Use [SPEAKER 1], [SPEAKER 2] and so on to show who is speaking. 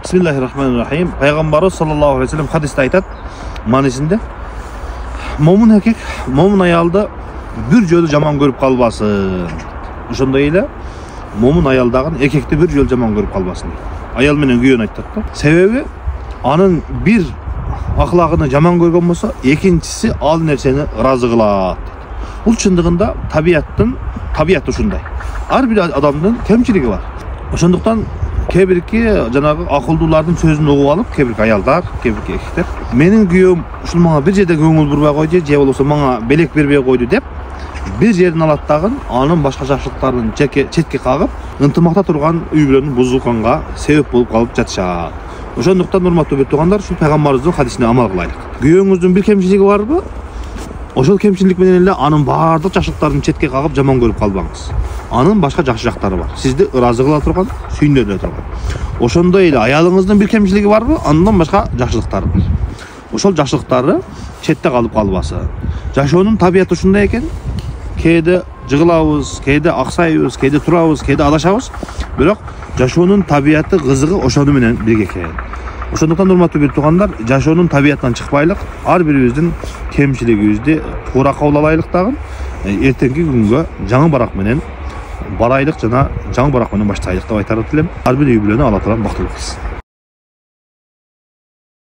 [SPEAKER 1] Bismillahirrahmanirrahim. Peygamberimiz sallallahu aleyhi ve sellem hadiste aytat manisinde momun erkek momun ayalda bir jölü jaman görüp kalbasın. Ошондой эле момун аялдагын эркекти bir жолу жаман көрүп калбасын. Аял менен күйөөнү айтат да. Себеби анын бир аклагын жаман көргөн болсо, экинчиси ал нерсени ыраазы кылат. Бул чындыгында табият ушундай. Ар бир адамдын кемчилиги бар. Ошондуктан кээ-бирки жанагы акылдуулардын сөзүн угуп алып, кээ-бирки аялдар, кээ-бирки эркектер менин күйөөм ушул мага бир жерде көңүл бурбай койду, же болбосо мага белек бербей койду деп bir жерин алат дагы, анын башка жакшылыктарын четке кагып, ынтымакта турган үй бүлөнүн бузулганга себеп болуп калып жатышат. Ошондуктан урматтуу бир туугандар, ушул пайгамбарыбыздын хадисине амал кылайлык. Күйөөңүздүн бир кемчилиги барбы? Ошол кемчилик менен эле анын баардык жакшылыктарын четке кагып жаман көрүп калбаңыз. Анын башка жакшы жактары бар. Сизди ыраазы кыла турган, сүйүндүрө турган. Ошондой эле аялыңыздын бир кемчилиги барбы? Андан башка жакшылыктары бар. Ошол жакшылыктары четте калып калбасын. Жашоонун табияты ушундай экен. Кээде жыгылабыз, кээде аксайбыз, кээде турабыз, кээде адашабыз. Бирок жашоонун табияты, кызыгы ошону менен бирге экен. Ошондуктан урматтуу бир туугандар, жашоонун табиятынан чыкпайлык, ар бирибиздин кемчилигибизди туура кабыл алайлык дагы. Эртеңки күнгө жаңы барак менен барайлык жана жаңы барак менен баштайлык деп айтар элем. Ар бир үй бүлөнү Алла таалам бактылуу кылсын.